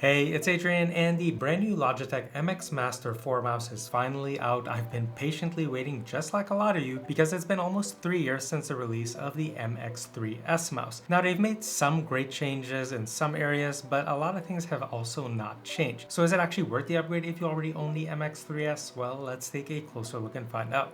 Hey, it's Adrian, and the brand new Logitech MX Master 4 mouse is finally out. I've been patiently waiting just like a lot of you because it's been almost 3 years since the release of the MX3S mouse. Now they've made some great changes in some areas, but a lot of things have also not changed. So is it actually worth the upgrade if you already own the MX3S? Well, let's take a closer look and find out.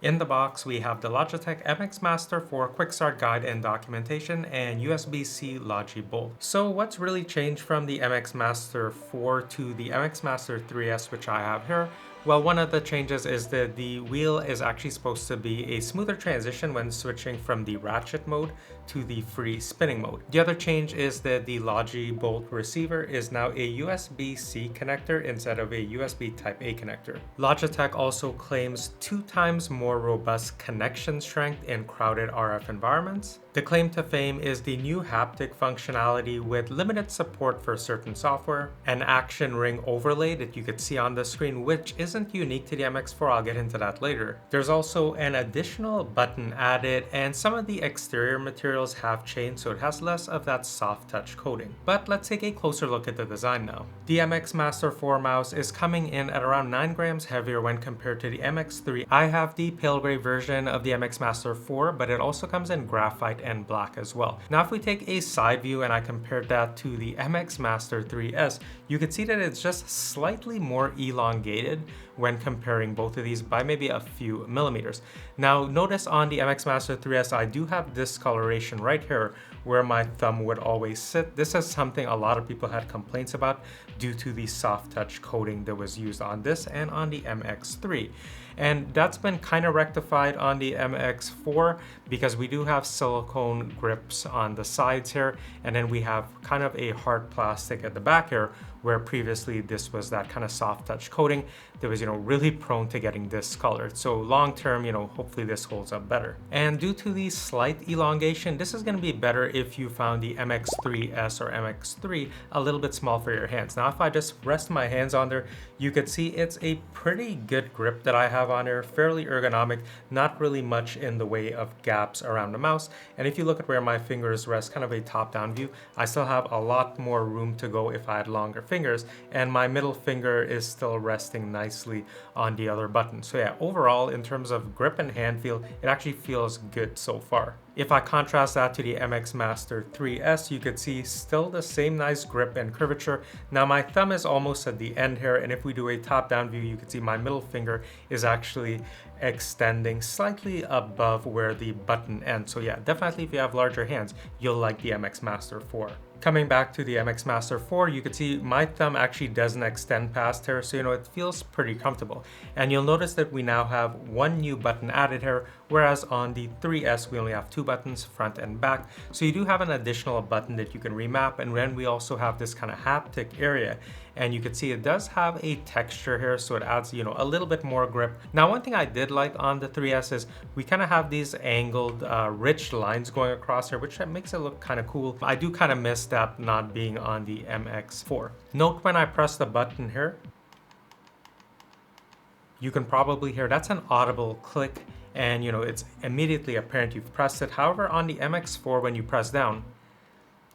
In the box, we have the Logitech MX Master for quick start guide and documentation and USB-C Logi Bolt. So what's really changed from the MX Master 4 to the MX Master 3S, which I have here? Well, one of the changes is that the wheel is actually supposed to be a smoother transition when switching from the ratchet mode to the free spinning mode. The other change is that the Logi Bolt receiver is now a USB-C connector instead of a USB Type-A connector. Logitech also claims 2 times more robust connection strength in crowded RF environments. The claim to fame is the new haptic functionality with limited support for certain software, an action ring overlay that you could see on the screen, which isn't unique to the MX4, I'll get into that later. There's also an additional button added, and some of the exterior materials have changed, so it has less of that soft touch coating. But let's take a closer look at the design now. The MX Master 4 mouse is coming in at around 9 grams heavier when compared to the MX3. I have the pale gray version of the MX Master 4, but it also comes in graphite and black as well. Now if we take a side view and I compare that to the MX Master 3S, you can see that it's just slightly more elongated when comparing both of these by maybe a few millimeters. Now notice on the MX Master 3S I do have discoloration right here where my thumb would always sit. This is something a lot of people had complaints about due to the soft touch coating that was used on this and on the MX3. And that's been kind of rectified on the MX4 because we do have silicone grips on the sides here, and then we have kind of a hard plastic at the back here, where previously this was that kind of soft touch coating that was, really prone to getting discolored. So long term, hopefully this holds up better. And due to the slight elongation, this is going to be better if you found the MX3S or MX3 a little bit small for your hands. Now, if I just rest my hands on there, you could see it's a pretty good grip that I have on there, fairly ergonomic, not really much in the way of gaps around the mouse. And if you look at where my fingers rest, kind of a top-down view, I still have a lot more room to go if I had longer fingers, and my middle finger is still resting nicely on the other button. So yeah, overall, in terms of grip and hand feel, it actually feels good so far. If I contrast that to the MX Master 3S, you could see still the same nice grip and curvature. Now my thumb is almost at the end here, and if we do a top-down view, you can see my middle finger is actually extending slightly above where the button ends. So yeah, definitely if you have larger hands, you'll like the MX Master 4. Coming back to the MX Master 4, you can see my thumb actually doesn't extend past here, so it feels pretty comfortable. And you'll notice that we now have one new button added here, whereas on the 3S we only have 2 buttons, front and back. So you do have an additional button that you can remap, and then we also have this kind of haptic area. And you can see it does have a texture here, so it adds, a little bit more grip. Now, one thing I did like on the 3S is we kind of have these angled, rich lines going across here, which makes it look kind of cool. I do kind of miss that not being on the MX4. Note when I press the button here, you can probably hear that's an audible click, and it's immediately apparent you've pressed it. However, on the MX4, when you press down,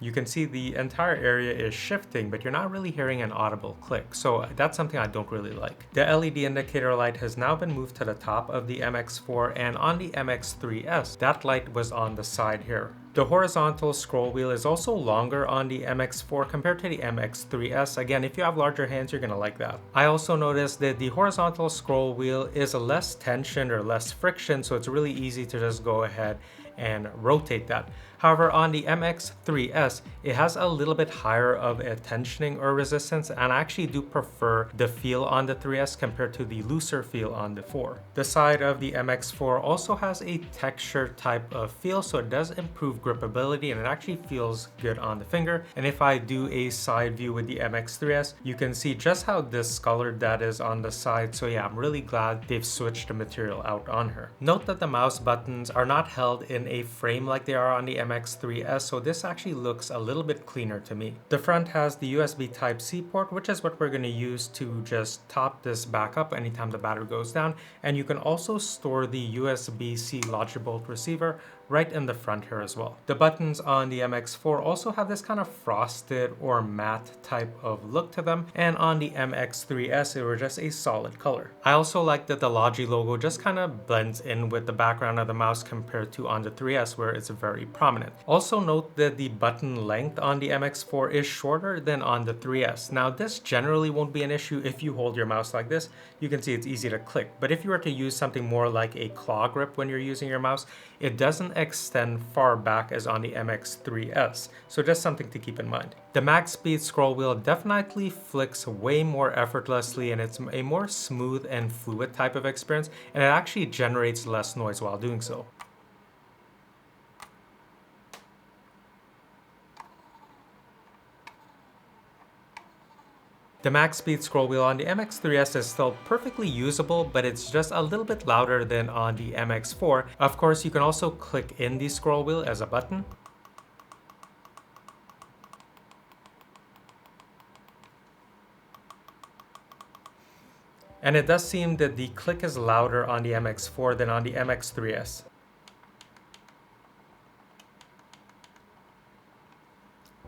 you can see the entire area is shifting, but you're not really hearing an audible click. So that's something I don't really like. The LED indicator light has now been moved to the top of the MX4, and on the MX3S, that light was on the side here. The horizontal scroll wheel is also longer on the MX4 compared to the MX3S. Again, if you have larger hands, you're gonna like that. I also noticed that the horizontal scroll wheel is a less tension or less friction, so it's really easy to just go ahead and rotate that. However, on the MX3S, it has a little bit higher of a tensioning or resistance, and I actually do prefer the feel on the 3S compared to the looser feel on the 4. The side of the MX4 also has a texture type of feel, so it does improve gripability, and it actually feels good on the finger. And if I do a side view with the MX3S, you can see just how discolored that is on the side. So yeah, I'm really glad they've switched the material out on her. Note that the mouse buttons are not held in a frame like they are on the MX3S, so this actually looks a little bit cleaner to me. The front has the USB Type-C port, which is what we're going to use to just top this back up anytime the battery goes down. And you can also store the USB-C Logi Bolt receiver right in the front here as well. The buttons on the MX4 also have this kind of frosted or matte type of look to them, and on the MX3S they were just a solid color. I also like that the Logi logo just kind of blends in with the background of the mouse compared to on the 3S where it's very prominent. Also note that the button length on the MX4 is shorter than on the 3S. Now this generally won't be an issue if you hold your mouse like this. You can see it's easy to click, but if you were to use something more like a claw grip when you're using your mouse, it doesn't extend far back as on the MX3S, so just something to keep in mind. The max speed scroll wheel definitely flicks way more effortlessly, and it's a more smooth and fluid type of experience, and it actually generates less noise while doing so. The max speed scroll wheel on the MX3S is still perfectly usable, but it's just a little bit louder than on the MX4. Of course, you can also click in the scroll wheel as a button. And it does seem that the click is louder on the MX4 than on the MX3S.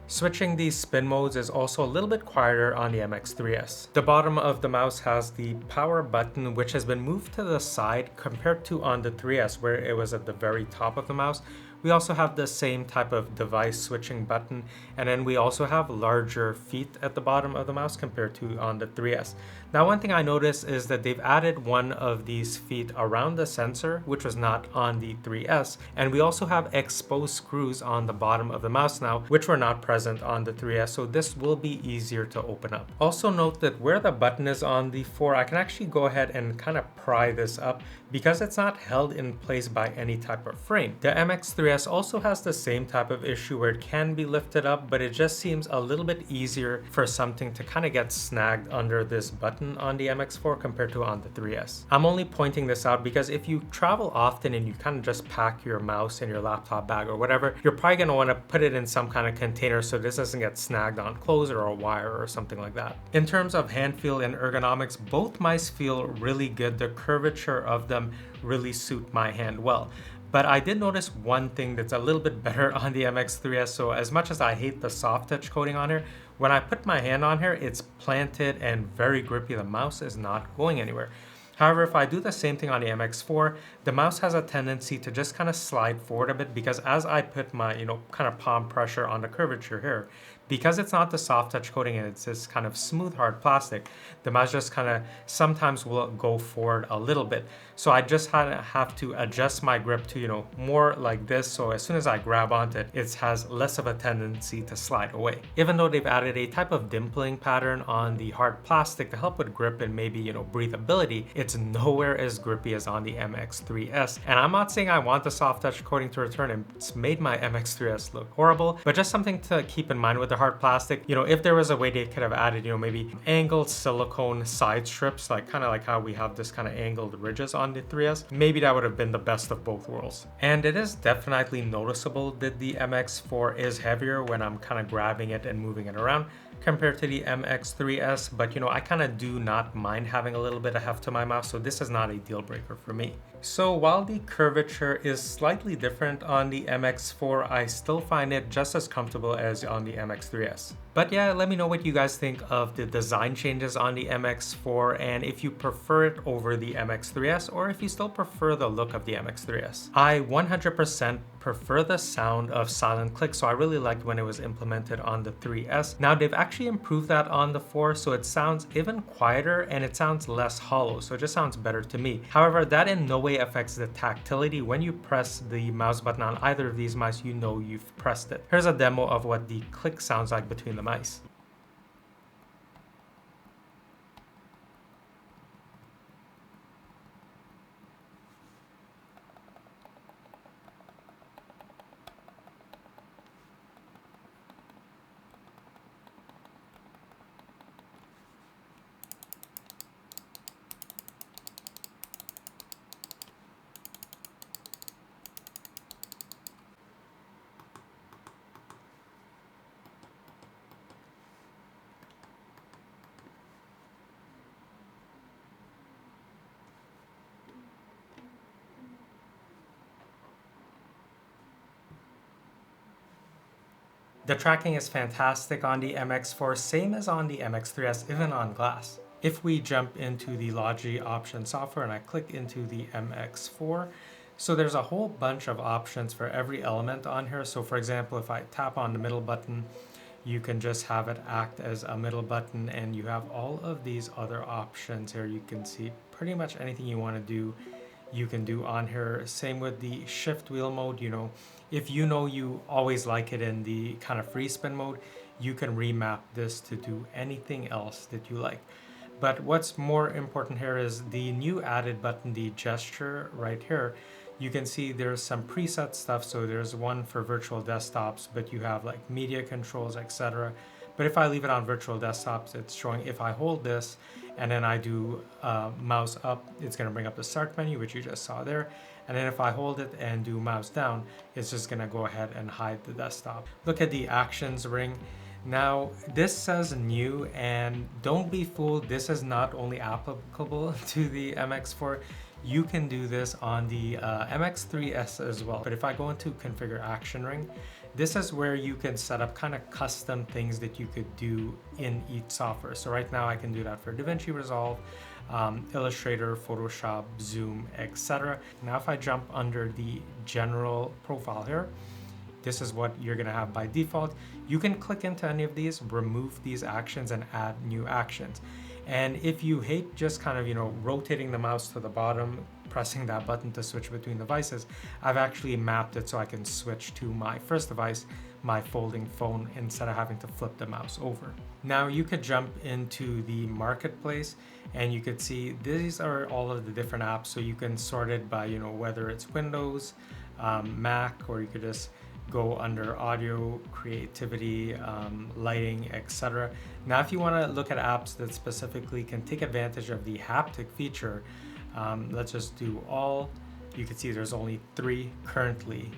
Switching these spin modes is also a little bit quieter on the MX3S. The bottom of the mouse has the power button, which has been moved to the side compared to on the 3S where it was at the very top of the mouse. We also have the same type of device switching button, and then we also have larger feet at the bottom of the mouse compared to on the 3S. Now one thing I noticed is that they've added one of these feet around the sensor, which was not on the 3S, and we also have exposed screws on the bottom of the mouse now, which were not present on the 3S, so this will be easier to open up. Also note that where the button is on the 4, I can actually go ahead and kind of pry this up because it's not held in place by any type of frame. The MX3S also has the same type of issue where it can be lifted up, but it just seems a little bit easier for something to kind of get snagged under this button on the MX4 compared to on the 3S. I'm only pointing this out because if you travel often and you kind of just pack your mouse in your laptop bag or whatever, you're probably going to want to put it in some kind of container so this doesn't get snagged on clothes or a wire or something like that. In terms of hand feel and ergonomics, both mice feel really good. The curvature of them really suit my hand well. But I did notice one thing that's a little bit better on the MX3S. So as much as I hate the soft touch coating on here, when I put my hand on here, it's planted and very grippy. The mouse is not going anywhere. However, if I do the same thing on the MX4, the mouse has a tendency to just kind of slide forward a bit because as I put my, kind of palm pressure on the curvature here, because it's not the soft touch coating and it's this kind of smooth hard plastic, the mouse just kind of sometimes will go forward a little bit. So I just have to adjust my grip to, more like this. So as soon as I grab onto it, it has less of a tendency to slide away. Even though they've added a type of dimpling pattern on the hard plastic to help with grip and maybe, breathability, it's nowhere as grippy as on the MX3S. And I'm not saying I want the soft touch coating to return, and it's made my MX3S look horrible, but just something to keep in mind with the hard plastic, if there was a way they could have added, maybe angled silicone side strips, like kind of like how we have this kind of angled ridges on the 3S, maybe that would have been the best of both worlds. And it is definitely noticeable that the MX4 is heavier when I'm kind of grabbing it and moving it around compared to the MX3S, but I kind of do not mind having a little bit of heft to my mouse, so this is not a deal breaker for me. So while the curvature is slightly different on the MX4, I still find it just as comfortable as on the MX3S. But yeah, let me know what you guys think of the design changes on the MX4 and if you prefer it over the MX3S or if you still prefer the look of the MX3S. I 100% prefer the sound of silent click, so I really liked when it was implemented on the 3S. Now they've actually improved that on the 4, so it sounds even quieter and it sounds less hollow, so it just sounds better to me. However, that in no way affects the tactility. When you press the mouse button on either of these mice, you've pressed it. Here's a demo of what the click sounds like between the mice. The tracking is fantastic on the MX4, same as on the MX3S, even on glass. If we jump into the Logi option software and I click into the MX4, so there's a whole bunch of options for every element on here. So for example, if I tap on the middle button, you can just have it act as a middle button, and you have all of these other options here. You can see pretty much anything you want to do, you can do on here. Same with the shift wheel mode. If you always like it in the kind of free spin mode, you can remap this to do anything else that you like. But what's more important here is the new added button, the gesture right here. You can see there's some preset stuff. So there's one for virtual desktops, but you have like media controls, etc. But if I leave it on virtual desktops, it's showing if I hold this and then I do mouse up, it's going to bring up the start menu, which you just saw there. And then if I hold it and do mouse down, it's just going to go ahead and hide the desktop. Look at the actions ring. Now, this says new, and don't be fooled, this is not only applicable to the MX4. You can do this on the MX3S as well. But if I go into configure action ring, this is where you can set up kind of custom things that you could do in each software. So right now I can do that for DaVinci Resolve, Illustrator, Photoshop, Zoom, etc. Now if I jump under the general profile here, this is what you're gonna have by default. You can click into any of these, remove these actions, and add new actions. And if you hate just kind of, rotating the mouse to the bottom, pressing that button to switch between devices, I've actually mapped it so I can switch to my first device, my folding phone, instead of having to flip the mouse over. Now you could jump into the marketplace and you could see these are all of the different apps. So you can sort it by, whether it's Windows, Mac, or you could just go under audio, creativity, lighting, etc. Now, if you want to look at apps that specifically can take advantage of the haptic feature, let's just do all. You can see there's only 3 currently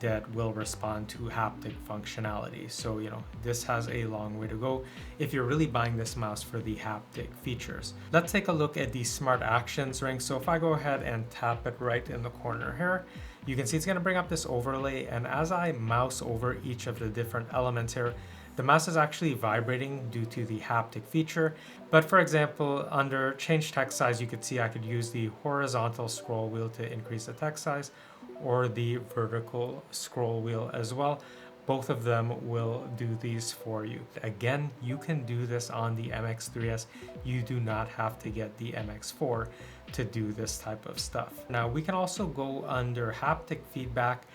that will respond to haptic functionality. So, this has a long way to go if you're really buying this mouse for the haptic features. Let's take a look at the Smart Actions ring. So if I go ahead and tap it right in the corner here, you can see it's going to bring up this overlay. And as I mouse over each of the different elements here, the mouse is actually vibrating due to the haptic feature. But for example, under change text size, you could see I could use the horizontal scroll wheel to increase the text size, or the vertical scroll wheel as well. Both of them will do these for you. Again, you can do this on the MX3S. You do not have to get the MX4 to do this type of stuff. Now, we can also go under haptic feedback.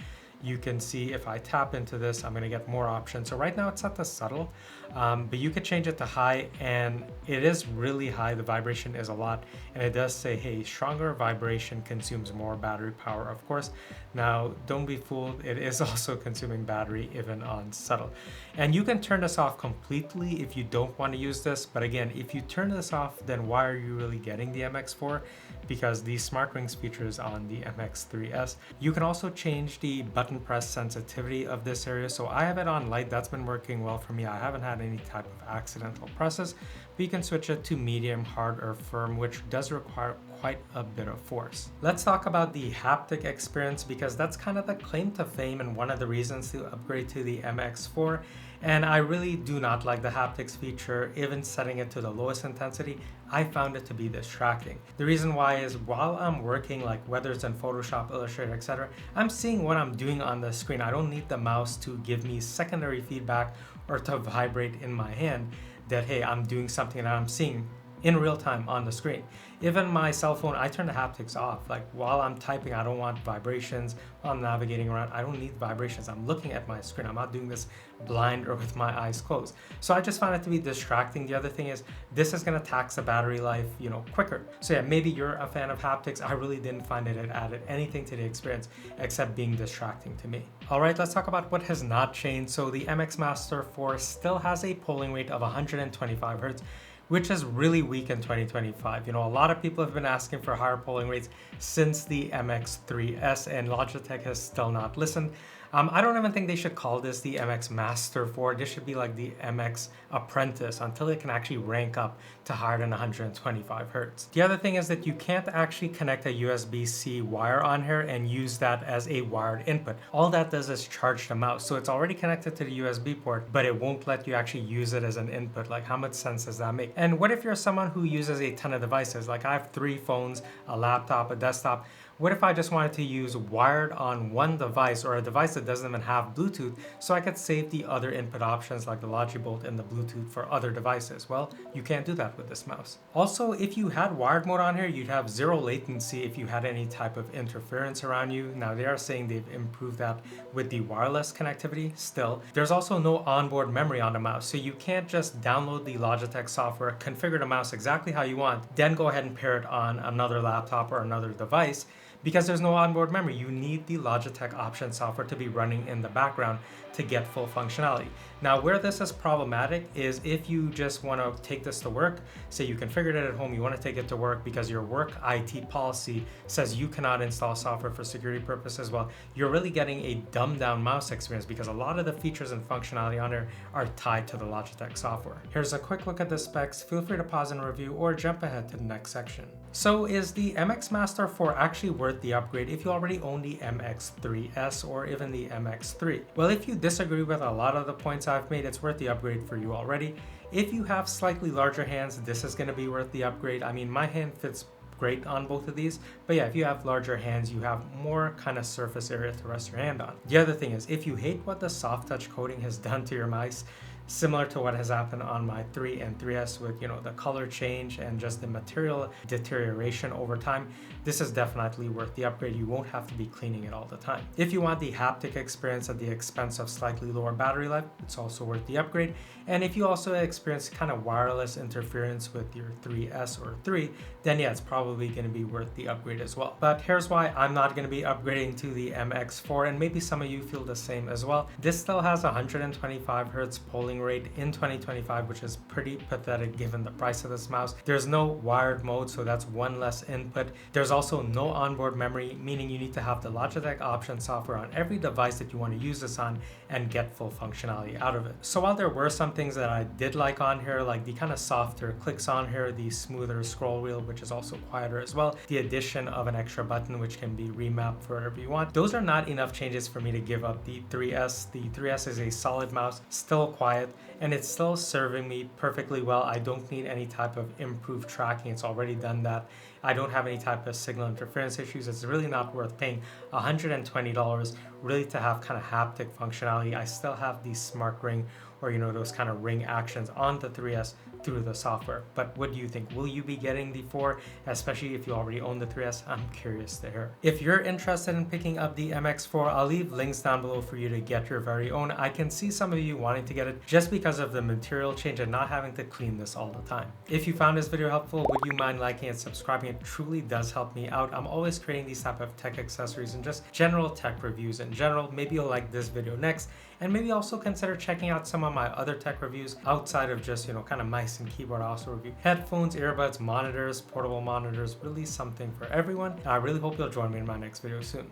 You can see if I tap into this, I'm going to get more options. So right now it's set to subtle, but you could change it to high, and it is really high. The vibration is a lot, and it does say, hey, stronger vibration consumes more battery power, of course. Now, don't be fooled. It is also consuming battery even on subtle. And you can turn this off completely if you don't want to use this. But again, if you turn this off, then why are you really getting the MX4? Because the Smart Rings feature is on the MX3S. You can also change the button press sensitivity of this area. So I have it on light. That's been working well for me. I haven't had any type of accidental presses. But you can switch it to medium, hard, or firm, which does require quite a bit of force. Let's talk about the haptic experience, because that's kind of the claim to fame and one of the reasons to upgrade to the MX4. And I really do not like the haptics feature. Even setting it to the lowest intensity, I found it to be distracting. The reason why is while I'm working, like whether it's in Photoshop, Illustrator, etc., I'm seeing what I'm doing on the screen. I don't need the mouse to give me secondary feedback or to vibrate in my hand that, hey, I'm doing something that I'm seeing in real time on the screen. Even my cell phone, I turn the haptics off. Like while I'm typing, I don't want vibrations. While I'm navigating around, I don't need vibrations. I'm looking at my screen. I'm not doing this blind or with my eyes closed. So I just found it to be distracting. The other thing is this is gonna tax the battery life, quicker. So yeah, maybe you're a fan of haptics. I really didn't find it added anything to the experience except being distracting to me. All right, let's talk about what has not changed. So the MX Master 4 still has a polling rate of 125 Hertz, which is really weak in 2025. A lot of people have been asking for higher polling rates since the MX3S, and Logitech has still not listened. I don't even think they should call this the MX Master 4. This should be like the MX Apprentice until it can actually rank up to higher than 125 hertz. The other thing is that you can't actually connect a USB-C wire on here and use that as a wired input. All that does is charge the mouse. So it's already connected to the USB port, but it won't let you actually use it as an input. Like, how much sense does that make? And what if you're someone who uses a ton of devices? Like, I have 3 phones, a laptop, a desktop. What if I just wanted to use wired on one device, or a device that doesn't even have Bluetooth, so I could save the other input options like the Logibolt and the Bluetooth for other devices? Well, you can't do that with this mouse. Also, if you had wired mode on here, you'd have 0 latency if you had any type of interference around you. Now, they are saying they've improved that with the wireless connectivity still. There's also no onboard memory on the mouse, so you can't just download the Logitech software, configure the mouse exactly how you want, then go ahead and pair it on another laptop or another device. Because there's no onboard memory, you need the Logitech option software to be running in the background to get full functionality. Now, where this is problematic is if you just want to take this to work, say you configured it at home, you want to take it to work because your work IT policy says you cannot install software for security purposes. Well, you're really getting a dumbed down mouse experience because a lot of the features and functionality on there are tied to the Logitech software. Here's a quick look at the specs. Feel free to pause and review or jump ahead to the next section. So is the MX Master 4 actually worth the upgrade if you already own the MX3S or even the MX3? Well, if you disagree with a lot of the points I've made, it's worth the upgrade for you already. If you have slightly larger hands, this is going to be worth the upgrade. I mean, my hand fits great on both of these, but yeah, if you have larger hands, you have more kind of surface area to rest your hand on. The other thing is, if you hate what the soft touch coating has done to your mice, similar to what has happened on my 3 and 3S with, the color change and just the material deterioration over time, this is definitely worth the upgrade. You won't have to be cleaning it all the time. If you want the haptic experience at the expense of slightly lower battery life, it's also worth the upgrade. And if you also experience kind of wireless interference with your 3S or 3, then yeah, it's probably going to be worth the upgrade as well. But here's why I'm not going to be upgrading to the MX4, and maybe some of you feel the same as well. This still has 125 hertz polling rate in 2025, which is pretty pathetic given the price of this mouse. There's no wired mode, so that's one less input. There's also no onboard memory, meaning you need to have the Logitech option software on every device that you want to use this on and get full functionality out of it. So while there were some things that I did like on here, like the kind of softer clicks on here, the smoother scroll wheel, which is also quieter as well, the addition of an extra button which can be remapped for whatever you want, those are not enough changes for me to give up the 3S. The 3S is a solid mouse, still quiet, and it's still serving me perfectly well. I don't need any type of improved tracking. It's already done that. I don't have any type of signal interference issues. It's really not worth paying $120 really to have kind of haptic functionality. I still have the smart ring, or those kind of ring actions on the 3S through the software. But what do you think? Will you be getting the 4, especially if you already own the 3S? I'm curious to hear. If you're interested in picking up the MX4, I'll leave links down below for you to get your very own. I can see some of you wanting to get it just because of the material change and not having to clean this all the time. If you found this video helpful, would you mind liking and subscribing? It truly does help me out. I'm always creating these type of tech accessories and just general tech reviews in general. Maybe you'll like this video next, and maybe also consider checking out some of my other tech reviews outside of just, kind of mice and keyboard. I also review headphones, earbuds, monitors, portable monitors, really something for everyone. I really hope you'll join me in my next video soon.